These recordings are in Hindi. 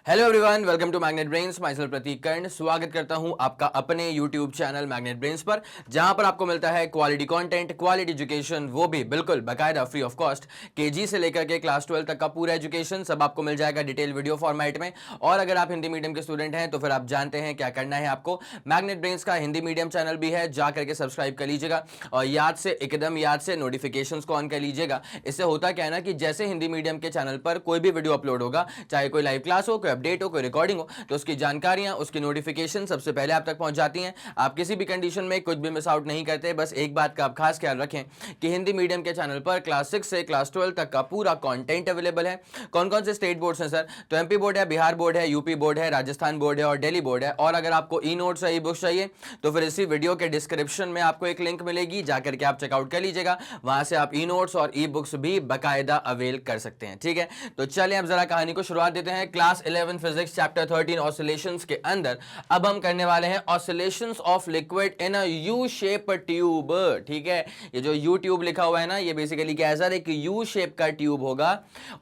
Hello everyone, welcome to magnet brains. Myself Pratik Karn स्वागत करता हूं आपका अपने यूट्यूब चैनल मैग्नेट ब्रेन्स पर, जहां पर आपको मिलता है क्वालिटी कंटेंट, क्वालिटी एजुकेशन, वो भी बिल्कुल बाकायदा फ्री ऑफ कॉस्ट। केजी से लेकर के क्लास 12 तक का पूरा एजुकेशन सब आपको मिल जाएगा डिटेल वीडियो फॉर्मेट में। और अगर आप हिंदी मीडियम के स्टूडेंट हैं तो फिर आप जानते हैं क्या करना है आपको। मैग्नेट ब्रेन्स का हिंदी मीडियम चैनल भी है, जा करके सब्सक्राइब कर लीजिएगा और एकदम याद से नोटिफिकेशन को ऑन कर लीजिएगा। इससे होता क्या है ना कि जैसे हिंदी मीडियम के चैनल पर कोई भी वीडियो अपलोड होगा, चाहे कोई लाइव क्लास हो, कोई अपडेट हो, कोई रिकॉर्डिंग हो, तो उसकी जानकारियां, उसकी नोटिफिकेशन सबसे पहले आप तक पहुंच जाती हैं। आप किसी भी कंडीशन में कुछ भी मिस आउट नहीं करते। बस एक बात का आप खास ख्याल रखें कि हिंदी मीडियम के चैनल पर क्लास 6 से क्लास 12 तक का पूरा कंटेंट अवेलेबल है। कौन कौन से स्टेट बोर्ड्स हैं सर? तो एमपी बोर्ड है, बिहार बोर्ड है, यूपी बोर्ड है, राजस्थान बोर्ड है और दिल्ली बोर्ड है। और अगर आपको ई नोट्स या ई बुक्स चाहिए तो फिर इसी वीडियो के डिस्क्रिप्शन में आपको एक लिंक मिलेगी, जाकर के आप चेकआउट कर लीजिएगा। वहां से आप ई नोट्स और ई बुक्स भी बाकायदा अवेल कर सकते हैं। ठीक है, तो चलिए अब जरा कहानी को शुरुआत देते हैं। क्लास 11 फिजिक्स चैप्टर 13 ऑसिलेशंस के अंदर अब हम करने वाले हैं oscillations of liquid in a U shape tube. ठीक है, ये जो यू ट्यूब लिखा हुआ है ना, ये बेसिकली क्या है सर? एक यू शेप का ट्यूब होगा,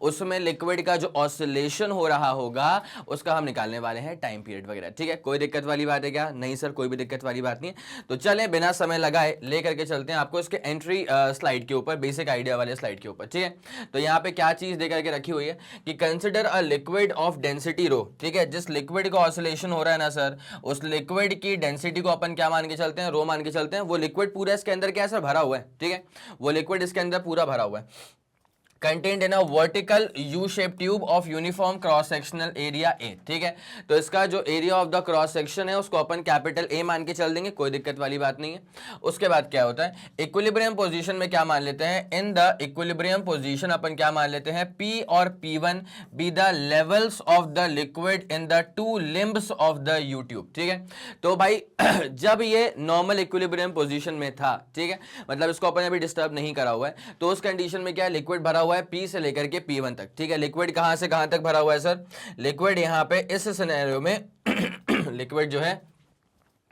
उसमें लिक्विड का जो ऑसिलेशन हो रहा होगा उसका हम निकालने वाले हैं टाइम पीरियड वगैरह। ठीक है, कोई दिक्कत वाली बात है क्या? नहीं सर, कोई भी दिक्कत वाली बात नहीं है। तो चलें बिना समय लगाए लेकर के चलते हैं आपको इसके एंट्री स्लाइड के ऊपर, बेसिक आइडिया वाले स्लाइड के ऊपर। ठीक है, तो यहाँ पे क्या चीज देकर के रखी हुई है कि consider a liquid of density rho. ठीक है, जिस लिक्विड का ऑसिलेशन हो रहा है ना सर, उस लिक्विड की डेंसिटी को अपन क्या मान के चलते हैं? रो मान के चलते हैं। वो लिक्विड पूरा इसके अंदर क्या है सर? भरा हुआ है। ठीक है, वो लिक्विड इसके अंदर पूरा भरा हुआ है। Content in a vertical U shape tube of uniform cross sectional area A. ठीक है, तो इसका जो area of the cross section है उसको अपन कैपिटल ए मान के चल देंगे, कोई दिक्कत वाली बात नहीं है। उसके बाद क्या होता है, इक्विलिब्रियम पोजीशन में क्या मान लेते हैं? इन द इक्विलिब्रियम पोजीशन अपन क्या मान लेते हैं? P और P1 be the levels of the liquid in the two limbs of the you tube. ठीक है, तो भाई जब ये नॉर्मल इक्विलिब्रियम पोजीशन में था, ठीक है, मतलब इसको अपन अभी डिस्टर्ब नहीं करा हुआ है, तो उस कंडीशन में क्या है? लिक्विड भरा हुआ है P से लेकर के P1 तक। ठीक है, लिक्विड कहां से कहां तक भरा हुआ है सर? लिक्विड यहां पे इस सिनेरियो में लिक्विड जो है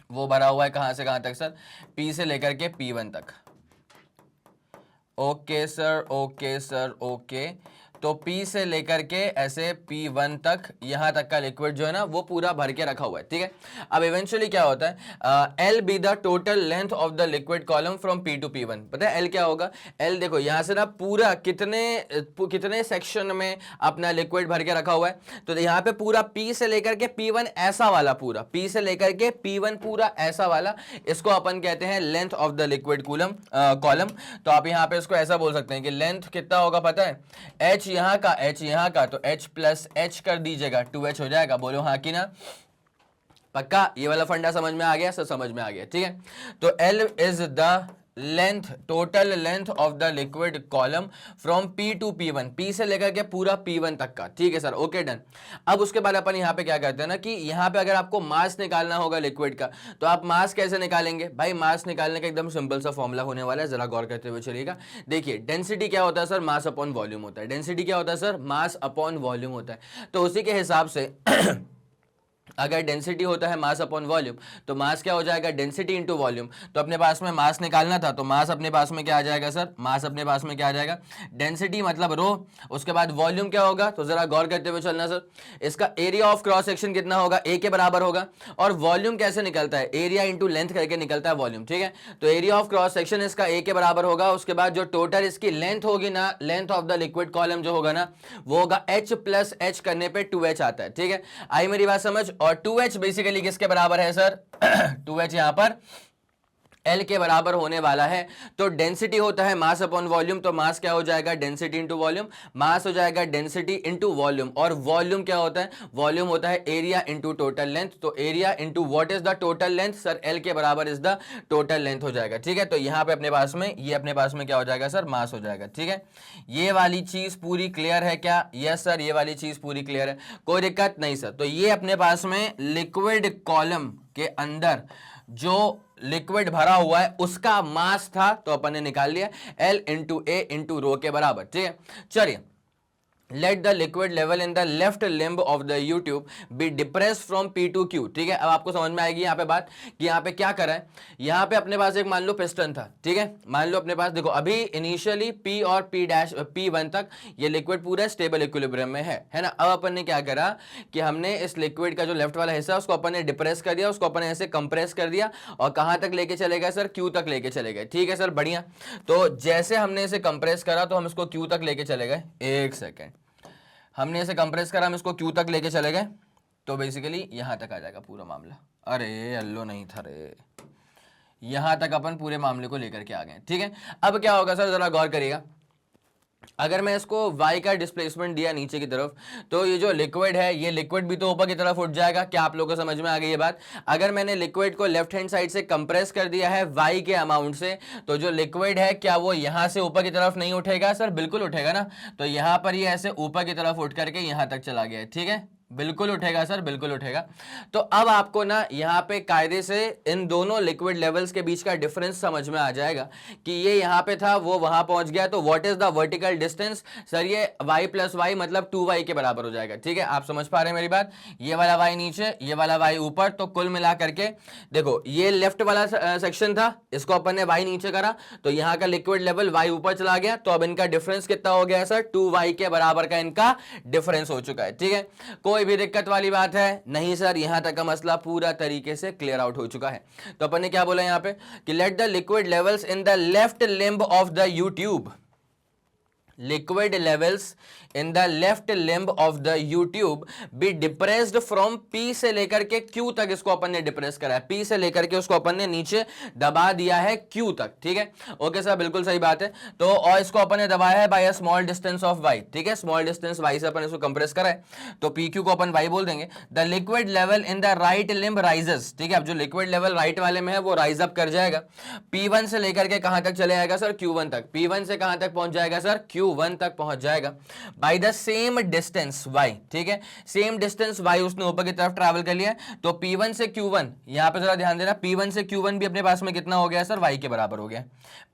वो भरा हुआ है कहां से कहां तक सर? P से लेकर के P1 तक। Okay sir, okay sir, okay. तो P से लेकर के ऐसे P1 तक, यहां तक का लिक्विड जो है ना वो पूरा भर के रखा हुआ है। ठीक है, अब इवेंचुअली क्या होता है? L be the total length of the liquid column from P to P1। पता है L क्या होगा? L देखो यहां से ना पूरा कितने सेक्शन में अपना लिक्विड भर के रखा हुआ है। तो यहां पे पूरा P से लेकर के P1 ऐसा वाला, पूरा P से लेकर के P1 पूरा ऐसा वाला, इसको अपन कहते हैं length of the liquid column. तो आप यहां पे इसको ऐसा बोल सकते हैं कि लेंथ कितना होगा पता है? H यहां का, H यहां का, तो H प्लस H कर दीजिएगा, 2H हो जाएगा। बोलो हाँ कि ना? पक्का ये वाला फंडा समझ में आ गया सर? समझ में आ गया। ठीक है, तो L is the length, total length of the liquid column from P to P1, P से लेकर के पूरा P1 तक का। ठीक है सर, ओके डन। अब उसके बाद अपन यहाँ पे क्या करते हैं ना कि यहाँ पे अगर आपको मास निकालना होगा लिक्विड का, तो आप मास कैसे निकालेंगे भाई? मास निकालने का एकदम सिंपल सा फॉर्मूला होने वाला है, जरा गौर करते हुए चलिएगा। देखिए डेंसिटी क्या होता है सर? मास अपॉन वॉल्यूम होता है। डेंसिटी क्या होता है सर? मास अपॉन वॉल्यूम होता है। तो उसी के हिसाब से अगर डेंसिटी होता है मास अपॉन वॉल्यूम, तो मास क्या हो जाएगा? Density into volume. तो अपने पास में मास निकालना था, तो मास अपने पास में क्या आ जाएगा सर? मास अपने पास में क्या आ जाएगा? डेंसिटी मतलब रो। उसके बाद वॉल्यूम क्या होगा? तो जरा गौर करते हुए चलना सर। इसका एरिया ऑफ क्रॉस सेक्शन कितना होगा? ए के बराबर होगा। और वॉल्यूम कैसे निकलता है? एरिया इंटू लेंथ करके निकलता है वॉल्यूम। ठीक है, तो एरिया ऑफ क्रॉस सेक्शन इसका ए के बराबर होगा। उसके बाद जो टोटल इसकी लेंथ होगी ना, length of the liquid column जो होगा ना, वो होगा H प्लस H करने पे 2H आता है। ठीक है, आई मेरी बात समझ? और 2H बेसिकली किसके बराबर है सर? 2H यहां पर L के बराबर होने वाला है। तो डेंसिटी होता है मास अपॉन वॉल्यूम, तो मास क्या हो जाएगा? Density into volume. मास हो जाएगा डेंसिटी इंटू वॉल्यूम। और वॉल्यूम क्या होता है? वॉल्यूम होता है एरिया इंटू टोटल लेंथ। तो area into what is the total length sir? L के बराबर इज द टोटल लेंथ हो जाएगा। ठीक है, तो यहां पे अपने पास में, ये अपने पास में क्या हो जाएगा सर? मास हो जाएगा। ठीक है, ये वाली चीज पूरी क्लियर है क्या? यस सर, ये वाली चीज पूरी क्लियर है, कोई दिक्कत नहीं सर। तो ये अपने पास में लिक्विड कॉलम के अंदर जो लिक्विड भरा हुआ है उसका मास था, तो अपन ने निकाल लिया L into A into rho के बराबर। ठीक है, चलिए let the liquid level in the left limb of the U tube be depress from P to Q। ठीक है, अब आपको समझ में आएगी यहाँ पे बात कि यहाँ पे क्या करा है। यहाँ पे अपने पास एक मान लो पिस्टन था, ठीक है, मान लो अपने पास देखो अभी इनिशियली P और P1 तक ये लिक्विड पूरा स्टेबल इक्विलिब्रियम में है ना। अब अपन ने क्या करा कि हमने इस लिक्विड का जो लेफ्ट वाला हिस्सा उसको अपन ने डिप्रेस कर दिया, उसको अपन ने ऐसे कंप्रेस कर दिया और कहाँ तक लेके चले गए सर, Q तक लेके चले गए। ठीक है सर, बढ़िया। तो जैसे हमने इसे कंप्रेस करा तो हम इसको Q तक लेके चले गए। एक सेकेंड, हमने इसे कंप्रेस करा, हम इसको Q तक लेके चले गए तो बेसिकली यहां तक आ जाएगा पूरा मामला। अरे अल्लो नहीं था रे, यहां तक अपन पूरे मामले को लेकर के आ गए। ठीक है, अब क्या होगा सर, जरा गौर करिएगा। अगर मैं इसको y का डिस्प्लेसमेंट दिया नीचे की तरफ तो ये जो लिक्विड है ये लिक्विड भी तो ऊपर की तरफ उठ जाएगा। क्या आप लोगों को समझ में आ गई ये बात? अगर मैंने लिक्विड को लेफ्ट हैंड साइड से कंप्रेस कर दिया है y के अमाउंट से तो जो लिक्विड है क्या वो यहां से ऊपर की तरफ नहीं उठेगा सर? बिल्कुल उठेगा ना। तो यहां पर ये ऐसे ऊपर की तरफ उठ करके यहां तक चला गया है। ठीक है, बिल्कुल उठेगा सर, बिल्कुल उठेगा। तो अब आपको ना यहाँ पे कायदे से इन दोनों लिक्विड लेवल्स के बीच का डिफरेंस समझ में आ जाएगा कि ये यहाँ पे था वो वहां पहुंच गया। तो what is the vertical distance sir? ये y प्लस वाई मतलब 2y के बराबर हो जाएगा। ठीक है, आप समझ पा रहे हैं मेरी बात? ये वाला y नीचे, ये वाला y ऊपर, तो कुल मिला करके देखो ये लेफ्ट वाला सेक्शन था, इसको अपन ने y नीचे करा तो यहाँ का लिक्विड लेवल y ऊपर चला गया। तो अब इनका डिफरेंस कितना हो गया सर? 2y के बराबर का इनका डिफरेंस हो चुका है। ठीक है, कोई भी दिक्कत वाली बात है नहीं सर? यहां तक का मसला पूरा तरीके से क्लियर आउट हो चुका है। तो अपन ने क्या बोला यहां पे कि late the liquid levels in the left limb of the YouTube, liquid levels in the left limb of the U tube be depressed from P से लेकर के Q तक। इसको अपन ने डिप्रेस करा है, P से लेकर के उसको अपन ने नीचे दबा दिया है Q तक। ठीक है, ओके सर, बिल्कुल सही बात है। तो और इसको अपन ने दबाया है by a small distance of y। ठीक है, स्मॉल डिस्टेंस y से अपन इसको कंप्रेस करा है तो PQ को अपन y बोल देंगे। The liquid level in the right limb rises. ठीक है, अब जो लिक्विड लेवल राइट वाले में है वो राइज अप कर जाएगा। P1 से लेकर के कहां तक चले जाएगा सर? Q1 तक। P1 से कहां तक पहुंच जाएगा सर? Q1 तक पहुंच जाएगा by the same distance y। ठीक है, सेम डिस्टेंस y उसने ऊपर की तरफ ट्रैवल कर लिया। तो P1 से Q1, यहां पे जरा ध्यान देना, P1 से Q1 भी अपने पास में कितना हो गया सर? y के बराबर हो गया।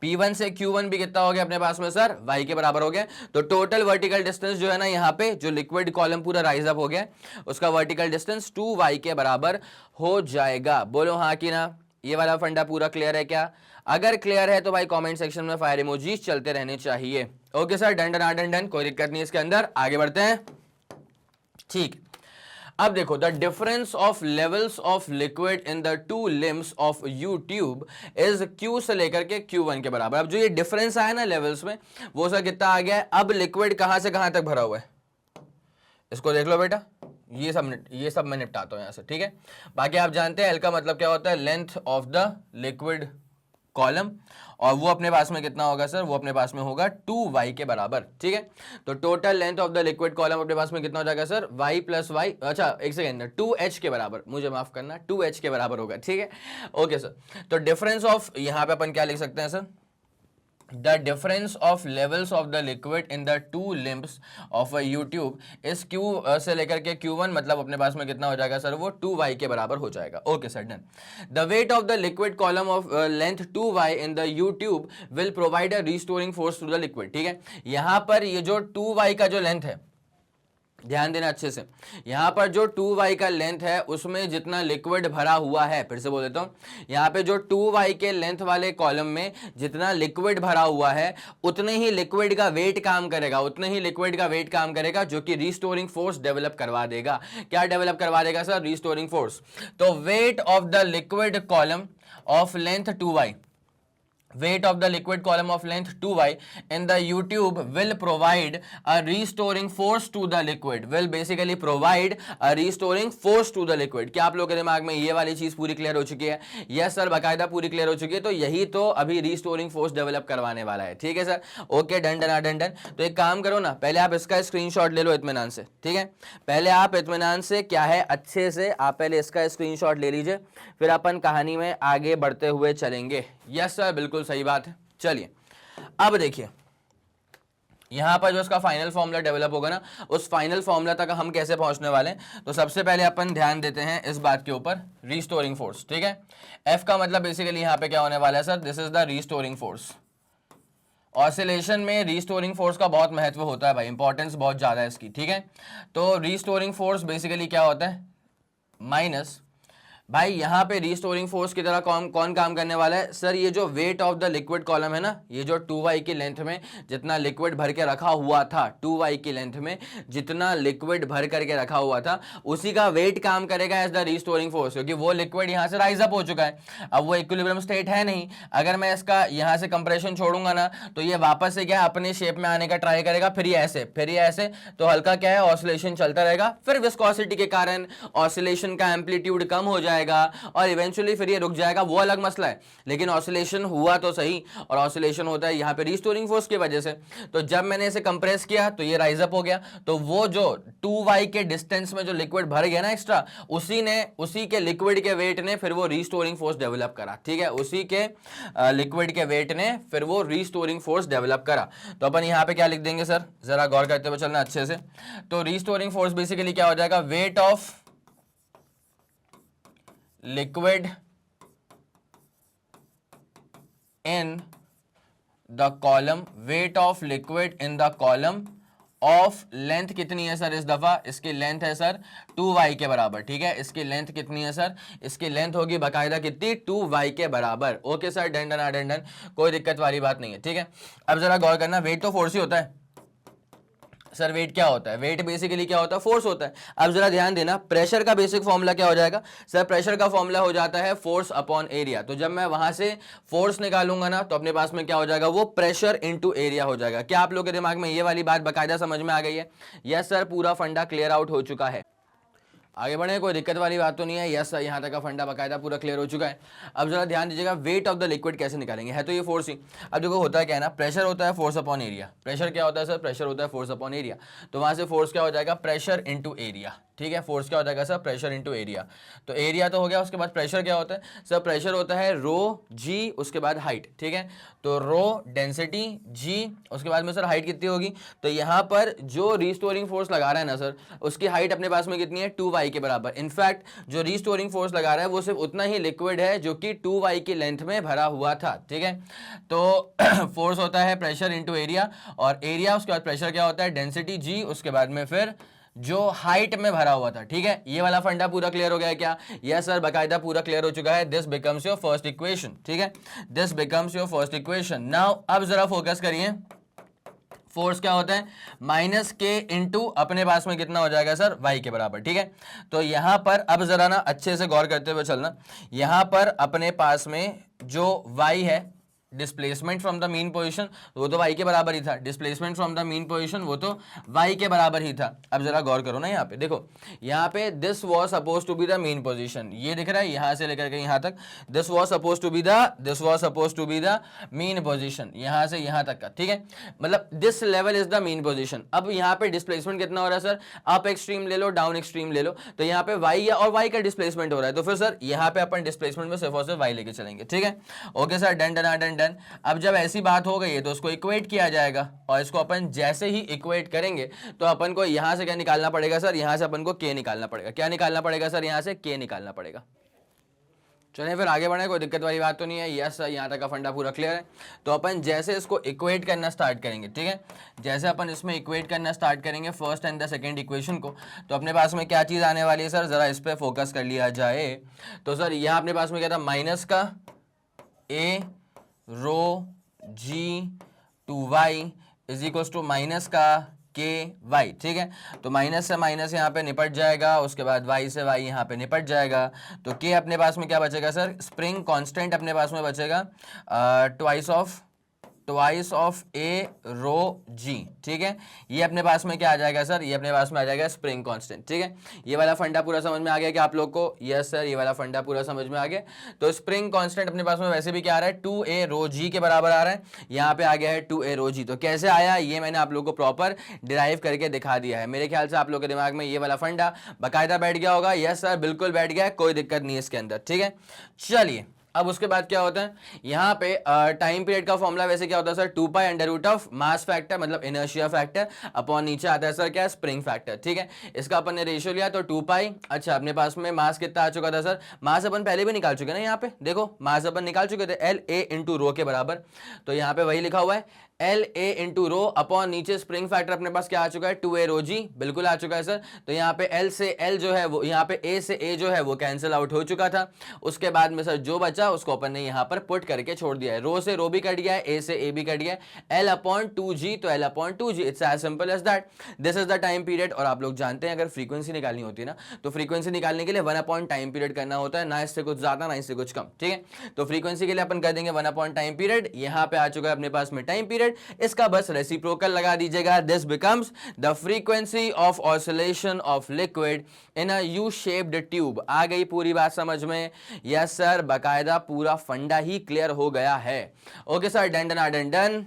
P1 से Q1 भी कितना हो गया अपने पास में सर? y के बराबर हो गया। तो टोटल वर्टिकल डिस्टेंस जो है ना यहाँ पे जो लिक्विड कॉलम पूरा राइज अप हो गया उसका वर्टिकल डिस्टेंस 2y के बराबर हो जाएगा। बोलो हाँ कि ना? ये वाला फंडा पूरा क्लियर है क्या? अगर क्लियर है तो भाई कमेंट सेक्शन में फायर इमोजीज चलते रहने चाहिए। Okay sir, done done done done, कोई दिक्कत नहीं इसके अंदर। आगे बढ़ते हैं। ठीक, अब देखो the difference of levels of liquid in the two limbs of you tube is Q से लेकर के Q1 के बराबर। अब जो ये डिफरेंस आया ना लेवल्स में वो सर कितना आ गया है? अब लिक्विड कहां से कहां तक भरा हुआ है इसको देख लो बेटा। ये सब मैं निपटाता हूं यहां से। ठीक है, बाकी आप जानते हैं L का मतलब क्या होता है? Length of the liquid column, और वो अपने पास में कितना होगा सर? वो अपने पास में होगा 2y के बराबर। ठीक है, तो total length of the liquid column अपने पास में कितना हो जाएगा सर? y प्लस वाई, अच्छा एक सेकेंड, 2h के बराबर, मुझे माफ करना, 2h के बराबर होगा। ठीक है, ओके सर। तो डिफरेंस ऑफ, यहां पे अपन क्या लिख सकते हैं sir? The difference of levels of the liquid in the two limbs of a U-tube is Q से लेकर के Q1, मतलब अपने पास में कितना हो जाएगा सर? वो 2y के बराबर हो जाएगा। Okay sir, done. The weight of the liquid column of length 2y in the U-tube will provide a restoring force to the liquid। ठीक है, यहां पर ये जो 2y का जो लेंथ है, ध्यान देना अच्छे से, यहां पर जो 2y का लेंथ है उसमें जितना लिक्विड भरा हुआ है, फिर से बोल देता हूं, यहां पे जो 2y के लेंथ वाले कॉलम में जितना लिक्विड भरा हुआ है उतने ही लिक्विड का वेट काम करेगा, उतने ही लिक्विड का वेट काम करेगा जो कि रिस्टोरिंग फोर्स डेवलप करवा देगा। क्या डेवलप करवा देगा सर? Restoring force. तो weight of the liquid column of length 2y, weight of the liquid column of length 2y in the U-tube will provide a restoring force to the liquid, will basically provide a restoring force to the liquid। क्या आप लोगों के दिमाग में ये वाली चीज पूरी क्लियर हो चुकी है? यस सर, बाकायदा पूरी क्लियर हो चुकी है। तो यही तो अभी रिस्टोरिंग फोर्स डेवलप करवाने वाला है। ठीक है sir, okay, done done done done. तो एक काम करो ना, पहले आप इसका स्क्रीनशॉट ले लो इत्मीनान से। ठीक है, पहले आप इत्मीनान से क्या है अच्छे से आप पहले इसका स्क्रीनशॉट ले लीजिए, फिर अपन कहानी में आगे बढ़ते हुए चलेंगे। यस सर, बिल्कुल सही बात है। चलिए अब देखिए यहां पर जो इसका फाइनल फॉर्मूला डेवलप होगा ना, उस फाइनल फॉर्मूला तक हम कैसे पहुंचने वाले हैं। तो सबसे पहले अपन ध्यान देते हैं इस बात के ऊपर, रिस्टोरिंग फोर्स। ठीक है, F का मतलब बेसिकली यहां पे क्या होने वाला है sir? This is the restoring force. Oscillation में रीस्टोरिंग फोर्स का बहुत महत्व होता है भाई, इंपॉर्टेंस बहुत ज़्यादा है इसकी, ठीक है। तो रीस्टोरिंग फोर्स बेसिकली क्या होता है, माइनस, भाई यहाँ पे रिस्टोरिंग फोर्स की तरह कौन कौन काम करने वाला है सर, ये जो wait of the liquid column है ना, ये जो 2y की लेंथ में जितना लिक्विड भर के रखा हुआ था, 2y की लेंथ में जितना लिक्विड भर करके रखा हुआ था, उसी का वेट काम करेगा एज द रिस्टोरिंग फोर्स, क्योंकि वो लिक्विड यहाँ से राइज अप हो चुका है, अब वो इक्विलिब्रियम स्टेट है नहीं। अगर मैं इसका यहाँ से कंप्रेशन छोड़ूंगा ना, तो ये वापस से क्या अपने शेप में आने का ट्राई करेगा, फिर ये ऐसे, फिर ये ऐसे, तो हल्का क्या है, ऑसिलेशन चलता रहेगा, फिर विस्कोसिटी के कारण ऑसिलेशन का एम्पलीट्यूड कम हो जाएगा और इवेंचुअली फिर ये रुक जाएगा, वो अलग मसला है। लेकिन ऑसिलेशन हुआ तो सही, और ऑसिलेशन होता है यहाँ पे रिस्टोरिंग फोर्स की वजह से। तो जब मैंने इसे कंप्रेस किया तो ये राइज अप हो गया, तो वो जो 2y के डिस्टेंस में जो लिक्विड भर गया ना एक्स्ट्रा, उसी के लिक्विड के वेट ने फिर वो रिस्टोरिंग फोर्स डेवलप करा, ठीक है, उसी के लिक्विड के वेट ने फिर वो रिस्टोरिंग फोर्स डेवलप करा। तो अपन यहाँ पे क्या लिख देंगे सर, जरा गौर करते हुए चलना अच्छे से। तो रिस्टोरिंग फोर्स बेसिकली क्या हो जाएगा, weight of liquid in the column, weight of liquid in the column of length कितनी है सर, इस दफा इसकी लेंथ है सर 2y के बराबर, ठीक है, इसकी लेंथ कितनी है सर, इसकी लेंथ होगी बाकायदा कितनी, 2y के बराबर। Okay sir, done done done done, कोई दिक्कत वाली बात नहीं है, ठीक है। अब जरा गौर करना, वेट तो फोर्स ही होता है सर, वेट क्या होता है, वेट बेसिकली क्या होता है, फोर्स होता है। अब जरा ध्यान देना, प्रेशर का बेसिक फॉर्मूला क्या हो जाएगा सर, प्रेशर का फॉर्मूला हो जाता है फोर्स अपॉन एरिया। तो जब मैं वहां से फोर्स निकालूंगा ना, तो अपने पास में क्या हो जाएगा, वो प्रेशर इनटू एरिया हो जाएगा। क्या आप लोग के दिमाग में ये वाली बात बाकायदा समझ में आ गई है? यस सर, पूरा फंडा क्लियर आउट हो चुका है। आगे बढ़े, कोई दिक्कत वाली बात तो नहीं है? यस सर, यहाँ तक का फंडा बाकायदा पूरा क्लियर हो चुका है। अब जरा ध्यान दीजिएगा, वेट ऑफ द लिक्विड कैसे निकालेंगे, है तो ये फोर्स ही। अब देखो होता है क्या है ना, प्रेशर होता है फोर्स अपॉन एरिया। प्रेशर क्या होता है सर, प्रेशर होता है फोर्स अपॉन एरिया। तो वहां से फोर्स क्या हो जाएगा, प्रेशर इंटू एरिया, ठीक है। फोर्स क्या हो जाएगा सर, प्रेशर इंटू एरिया। तो एरिया तो हो गया, उसके बाद प्रेशर क्या होता है सर, प्रेशर होता है रो जी, उसके बाद हाइट, ठीक है। तो रो डेंसिटी जी, उसके बाद में सर हाइट कितनी होगी, तो यहाँ पर जो रिस्टोरिंग फोर्स लगा रहा है ना सर, उसकी हाइट अपने पास में कितनी है, 2y के बराबर। इनफैक्ट जो रिस्टोरिंग फोर्स लगा रहा है वो सिर्फ उतना ही लिक्विड है जो कि 2y की लेंथ में भरा हुआ था, ठीक है। तो फोर्स होता है प्रेशर इंटू एरिया, और एरिया उसके बाद प्रेशर क्या होता है, डेंसिटी जी, उसके बाद में फिर जो हाइट में भरा हुआ था, ठीक है। ये वाला फंडा पूरा क्लियर हो गया है क्या? यस सर, बाकायदा पूरा क्लियर हो चुका है। This becomes your first equation, ठीक है, this becomes your first equation. Now अब जरा फोकस करिए, फोर्स क्या होता है, माइनस के इंटू अपने पास में कितना हो जाएगा सर, y के बराबर, ठीक है। तो यहां पर अब जरा ना अच्छे से गौर करते हुए चलना, यहां पर अपने पास में जो y है, displacement from the mean position, वो तो y के बराबर ही था। Displacement from the mean position वो तो y के बराबर ही था। अब जरा गौर करो ना, यहाँ पे देखो, यहाँ पे this was suppose to be the mean position, ये दिख रहा है यहाँ से लेकर के यहाँ तक, this was suppose to be the mean position, यहाँ से यहाँ तक का, ठीक है। मतलब this level is the mean position. अब यहाँ पे डिस्प्लेसमेंट कितना हो रहा है सर, अप एक्सट्रीम ले लो, डाउन एक्सट्रीम ले लो, तो यहाँ पे y और y का डिस्प्लेसमेंट हो रहा है, तो फिर सर यहाँ पे अपन डिस्प्लेसमेंट में सिर्फ और सिर्फ y लेके चलेंगे, ठीक है। Okay sir, done done done. अब जब ऐसी बात हो गई है तो उसको इक्वेट किया जाएगा, और इसको अपन जैसे ही इक्वेट करेंगे तो अपन को यहां से क्या निकालना पड़ेगा सर, यहां से अपन को k निकालना पड़ेगा। क्या निकालना पड़ेगा सर, यहां से k निकालना पड़ेगा। चलिए फिर आगे बढ़े, कोई दिक्कत वाली बात तो नहीं है? यस सर, यहाँ तक का फंडा पूरा क्लियर है। तो अपन जैसे इसको इक्वेट करना स्टार्ट करेंगे, ठीक है, जैसे अपन इसमें इक्वेट करना स्टार्ट करेंगे first and the second equation को, तो अपने पास में क्या चीज़ आने वाली है सर, ज़रा इस पर फोकस कर लिया जाए। तो सर यहाँ अपने पास में क्या था, माइनस का a rho g two y is equal to minus का के वाई, ठीक है। तो माइनस से माइनस यहाँ पे निपट जाएगा, उसके बाद वाई से वाई यहाँ पे निपट जाएगा, तो के अपने पास में क्या बचेगा सर, स्प्रिंग कांस्टेंट अपने पास में बचेगा ट्वाइस ऑफ ए रो जी, ठीक है। ये अपने पास में क्या आ जाएगा सर, ये अपने पास में आ जाएगा स्प्रिंग कांस्टेंट, ठीक है। ये वाला फंडा पूरा समझ में आ गया कि आप लोग को? यस सर, ये वाला फंडा पूरा समझ में आ गया। तो स्प्रिंग कांस्टेंट अपने पास में वैसे भी क्या आ रहा है, 2a रो जी के बराबर आ रहा है, यहाँ पे आ गया है 2a रो जी। तो कैसे आया, ये मैंने आप लोग को प्रॉपर डिराइव करके दिखा दिया है। मेरे ख्याल से आप लोग के दिमाग में ये वाला फंडा बाकायदा बैठ गया होगा। यस सर, बिल्कुल बैठ गया है, कोई दिक्कत नहीं है इसके अंदर, ठीक है। चलिए अब उसके बाद क्या होता है, यहाँ पे टाइम पीरियड का फॉर्मूला वैसे क्या होता है sir, 2 pi under root of mass factor मतलब इनर्शिया फैक्टर अपॉन नीचे आता है सर क्या, स्प्रिंग फैक्टर, ठीक है। इसका अपन ने रेशियो लिया तो 2 पाई। अच्छा, अपने पास में मास कितना आ चुका था सर, मास अपन पहले भी निकाल चुके ना, यहाँ पे देखो मास अपन निकाल चुके थे, एल ए इंटू रो के बराबर। तो यहाँ पे वही लिखा हुआ है L A into rho upon नीचे स्प्रिंग फैक्टर अपने पास क्या आ चुका है 2a रो जी, बिल्कुल आ चुका है सर। तो यहाँ पे एल से एल जो है वो, यहाँ पे ए से ए जो है वो कैंसिल आउट हो चुका था। उसके बाद में सर जो बचा उसको अपन ने यहाँ पर पुट करके छोड़ दिया है। रो से रो भी कट गया है, ए से ए भी कट गया है, एल अपॉन 2g तो L upon 2g, it's as simple as that. This is the time period. और आप लोग जानते हैं अगर फ्रीक्वेंसी निकालनी होती है ना, तो फ्रीक्वेंसी निकालने के लिए 1 अपॉन टाइम पीरियड करना होता है, ना इससे कुछ ज्यादा ना इससे कुछ कम, ठीक है। तो फ्रीक्वेंसी के लिए अपन कर देंगे 1 अपॉन टाइम पीरियड। यहाँ पे आ चुका है अपने पास में टाइम पीरियड, इसका बस रेसिप्रोकल लगा दीजिएगा। This becomes the frequency of oscillation of liquid in a U shaped tube. आ गई पूरी बात समझ में? यस सर, बकायदा पूरा फंडा ही क्लियर हो गया है। Okay sir, done done done done.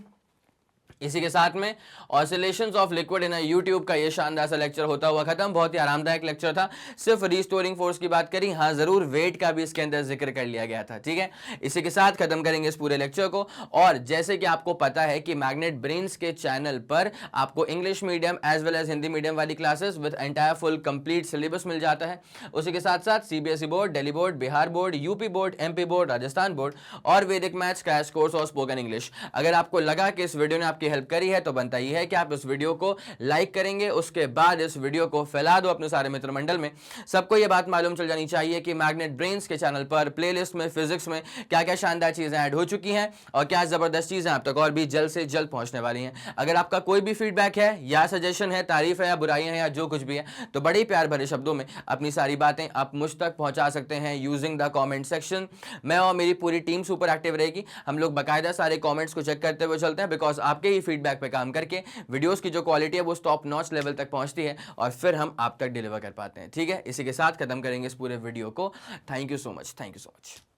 इसी के साथ में oscillations of liquid in YouTube का ये शानदार सा लेक्चर होता हुआ खत्म। बहुत ही आरामदायक लेक्चर था, सिर्फ रिस्टोरिंग फोर्स की बात करी, हाँ जरूर वेट का भी इसके अंदर जिक्र कर लिया गया था, ठीक है। इसी के साथ खत्म करेंगे इस पूरे लेक्चर को। और जैसे कि आपको पता है कि मैग्नेट ब्रेन्स के चैनल पर आपको English medium as well as Hindi medium वाली classes with entire full complete syllabus मिल जाता है। उसी के साथ साथ CBSE board, Delhi board, Bihar board, UP board, MP board, Rajasthan board और वैदिक मैथ्स क्रैश कोर्स और स्पोकन इंग्लिश। अगर आपको लगा कि इस वीडियो ने आपकी हेल्प करी है तो बनता ही है कि आप इस वीडियो को लाइक करेंगे, उसके बाद इस वीडियो को फैला दो अपने सारे मित्र मंडल में। सबको यह बात मालूम चल जानी चाहिए कि मैग्नेट ब्रेन्स के चैनल पर प्लेलिस्ट में फिजिक्स में क्या क्या शानदार चीजें ऐड हो चुकी हैं और क्या जबरदस्त चीजें आप तक और भी जल्द से जल्द पहुंचने वाली हैं। अगर आपका कोई भी फीडबैक है या सजेशन है, तारीफ है या बुराइयां हैं या जो कुछ भी है, तो बड़े ही प्यार भरे शब्दों में अपनी सारी बातें आप मुझ तक पहुंचा सकते हैं यूजिंग द कॉमेंट सेक्शन। मैं और मेरी पूरी टीम सुपर एक्टिव रहेगी। हम लोग बाकायदा सारे कॉमेंट्स को चेक करते हुए चलते हैं, बिकॉज आपके ही फीडबैक पे काम करके वीडियोस की जो क्वालिटी है वो टॉप नॉच लेवल तक पहुंचती है और फिर हम आप तक डिलीवर कर पाते हैं, ठीक है। इसी के साथ खत्म करेंगे इस पूरे वीडियो को। Thank you so much, thank you so much.